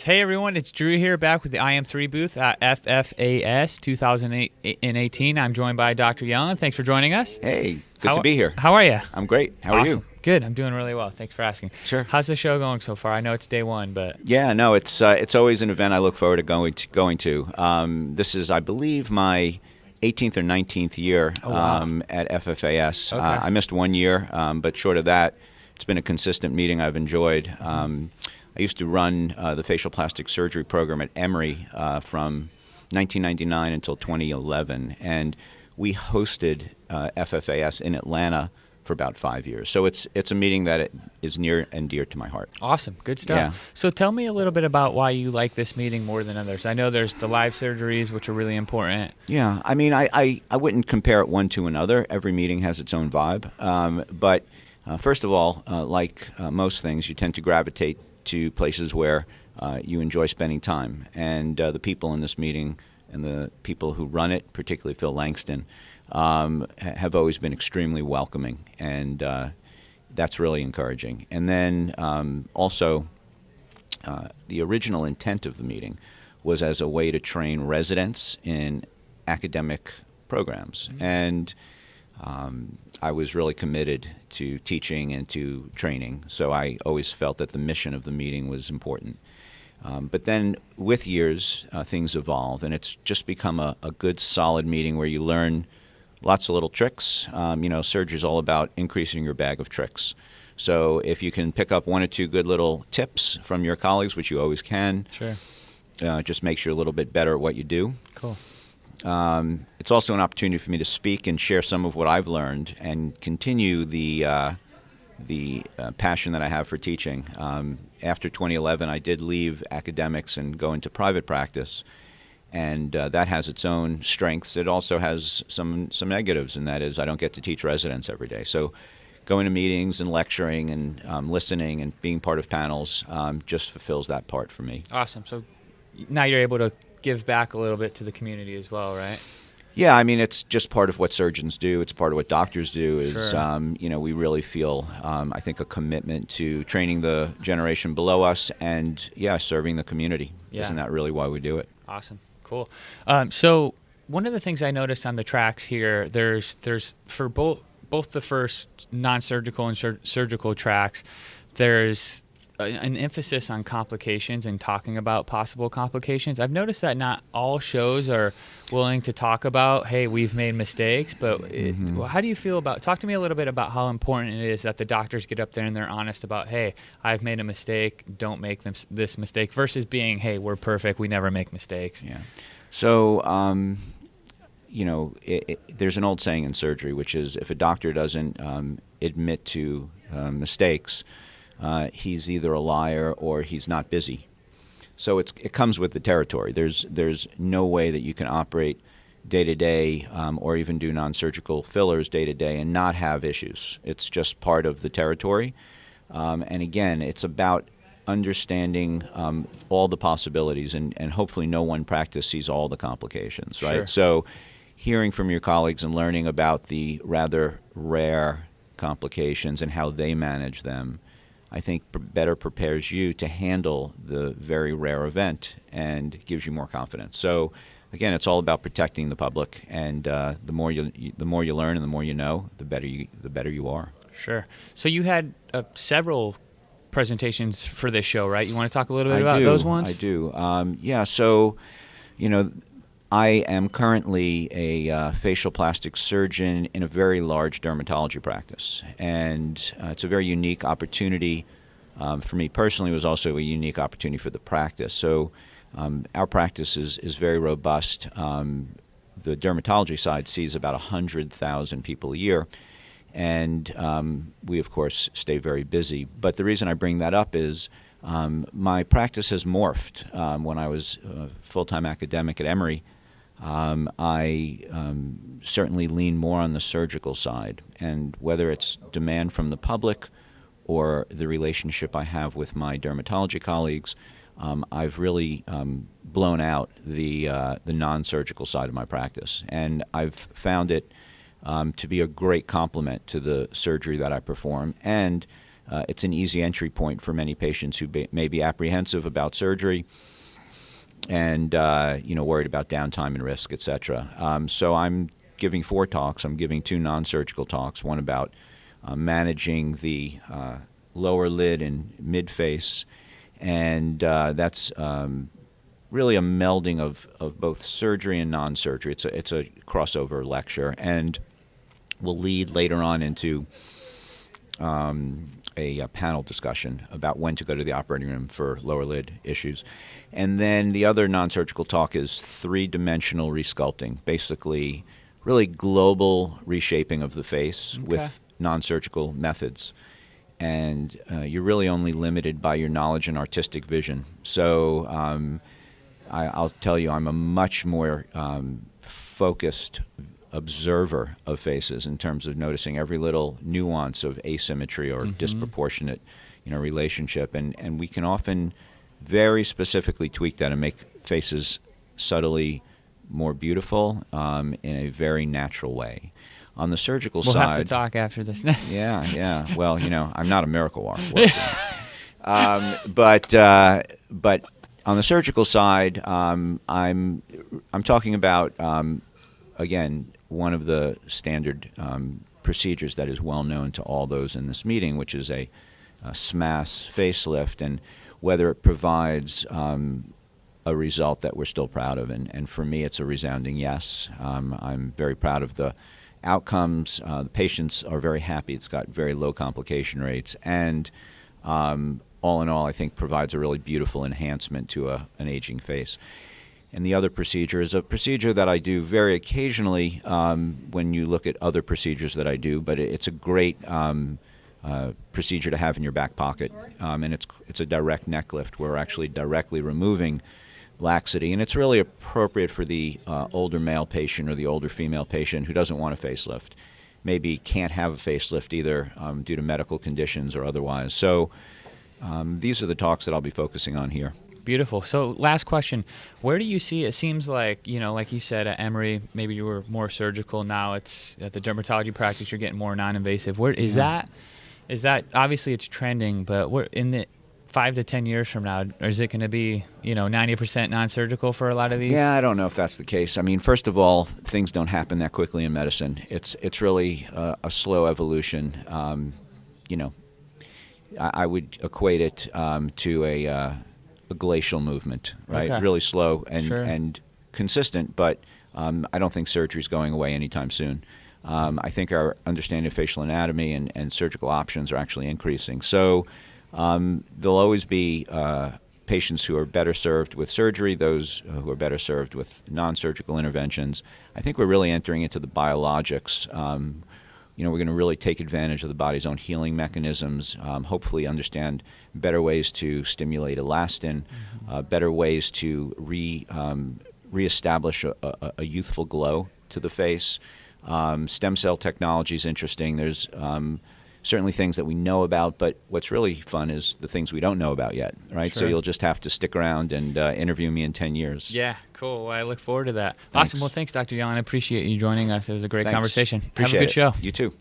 Yes. Hey, everyone. It's Drew here back with the IM3 booth at FFAS 2018. I'm joined by Dr. Yellin. Thanks for joining us. Hey, good to be here. How are you? I'm great. How are you? Good. I'm doing really well. Thanks for asking. Sure. How's the show going so far? I know it's day one, but... Yeah, no, it's always an event I look forward to going to. This is, I believe, my 18th or 19th year at FFAS. Okay. I missed 1 year, but short of that, it's been a consistent meeting I've enjoyed. I used to run the facial plastic surgery program at Emory from 1999 until 2011, and we hosted FFAS in Atlanta for about 5 years. So it's a meeting that is near and dear to my heart. Awesome. Good stuff. Yeah. So tell me a little bit about why you like this meeting more than others. I know there's the live surgeries, which are really important. Yeah. I mean, I wouldn't compare it one to another. Every meeting has its own vibe. But first of all, like most things, you tend to gravitate to places where you enjoy spending time. And the people in this meeting and the people who run it, particularly Phil Langston, have always been extremely welcoming, and that's really encouraging. And then also, the original intent of the meeting was as a way to train residents in academic programs. Mm-hmm. And I was really committed to teaching and to training, so I always felt that the mission of the meeting was important. But then with years, things evolve, and it's just become a good, solid meeting where you learn lots of little tricks. Surgery is all about increasing your bag of tricks. So if you can pick up one or two good little tips from your colleagues, which you always can, Sure. Just makes you a little bit better at what you do. Cool. It's also an opportunity for me to speak and share some of what I've learned and continue the passion that I have for teaching. After 2011, I did leave academics and go into private practice, and that has its own strengths. It also has some negatives, and that is I don't get to teach residents every day. So going to meetings and lecturing and listening and being part of panels just fulfills that part for me. Awesome. So now you're able to give back a little bit to the community as well, right? Yeah, I mean, it's just part of what surgeons do. It's part of what doctors do is, Sure. We really feel, I think, a commitment to training the generation below us and, serving the community. Yeah. Isn't that really why we do it? Awesome. Cool. So one of the things I noticed on the tracks here, there's for both the first non-surgical and surgical tracks, there's an emphasis on complications and talking about possible complications. I've noticed that not all shows are willing to talk about, hey, we've made mistakes, but how do you feel talk to me a little bit about how important it is that the doctors get up there and they're honest about, hey, I've made a mistake, don't make this mistake, versus being, hey, we're perfect, we never make mistakes. Yeah. So, there's an old saying in surgery, which is if a doctor doesn't admit to mistakes, he's either a liar or he's not busy. So it comes with the territory. There's no way that you can operate day to day or even do non-surgical fillers day to day and not have issues. It's just part of the territory. And again, it's about understanding all the possibilities, and hopefully no one practice sees all the complications, right? Sure. So hearing from your colleagues and learning about the rather rare complications and how they manage them, I think better prepares you to handle the very rare event and gives you more confidence. So, again, it's all about protecting the public, and the more you learn and the more you know, the better you are. Sure. So you had several presentations for this show, right? You want to talk a little bit about those ones? I do. So, I am currently a facial plastic surgeon in a very large dermatology practice, and it's a very unique opportunity for me personally. It was also a unique opportunity for the practice. So our practice is very robust. The dermatology side sees about 100,000 people a year, and we, of course, stay very busy. But the reason I bring that up is my practice has morphed. When I was a full-time academic at Emory, I certainly lean more on the surgical side, and whether it's demand from the public or the relationship I have with my dermatology colleagues, I've really blown out the non-surgical side of my practice, and I've found it to be a great complement to the surgery that I perform, and it's an easy entry point for many patients who may be apprehensive about surgery and worried about downtime and risk, etc. So I'm giving 4 talks. I'm giving 2 non-surgical talks. One about managing the lower lid and mid face, and that's really a melding of both surgery and non-surgery. It's a crossover lecture, and will lead later on into a panel discussion about when to go to the operating room for lower lid issues. And then the other non-surgical talk is 3-dimensional resculpting, basically really global reshaping of the face with non-surgical methods. And you're really only limited by your knowledge and artistic vision. So I'll tell you, I'm a much more focused observer of faces in terms of noticing every little nuance of asymmetry or disproportionate, relationship, and we can often very specifically tweak that and make faces subtly more beautiful in a very natural way. On the surgical side, we'll have to talk after this. yeah. Well, I'm not a miracle worker. But on the surgical side, I'm talking about again, one of the standard procedures that is well known to all those in this meeting, which is a SMAS facelift, and whether it provides a result that we're still proud of. And for me, it's a resounding yes. I'm very proud of the outcomes. The patients are very happy. It's got very low complication rates, and all in all, I think provides a really beautiful enhancement to an aging face. And the other procedure is a procedure that I do very occasionally when you look at other procedures that I do, but it's a great procedure to have in your back pocket. And it's a direct neck lift. We're actually directly removing laxity, and it's really appropriate for the older male patient or the older female patient who doesn't want a facelift, maybe can't have a facelift either due to medical conditions or otherwise. So these are the talks that I'll be focusing on here. Beautiful. So last question, where do you see, it seems like, like you said at Emory, maybe you were more surgical. Now it's at the dermatology practice, you're getting more non-invasive. Where is that obviously it's trending, but where in the 5 to 10 years from now, is it going to be, 90% non-surgical for a lot of these? Yeah, I don't know if that's the case. I mean, first of all, things don't happen that quickly in medicine. It's really a slow evolution. I would equate it to a glacial movement, right? Okay. Really slow and Sure. and consistent, but I don't think surgery is going away anytime soon. I think our understanding of facial anatomy and surgical options are actually increasing. So there'll always be patients who are better served with surgery, those who are better served with non-surgical interventions. I think we're really entering into the biologics. We're going to really take advantage of the body's own healing mechanisms, hopefully understand better ways to stimulate elastin, better ways to reestablish a youthful glow to the face. Stem cell technology is interesting. There's certainly things that we know about, but what's really fun is the things we don't know about yet, right? Sure. So you'll just have to stick around and interview me in 10 years. Yeah, cool. Well, I look forward to that. Thanks. Awesome. Well, thanks, Dr. Yellin. I appreciate you joining us. It was a great Thanks. conversation. Appreciate Have a good show. You too.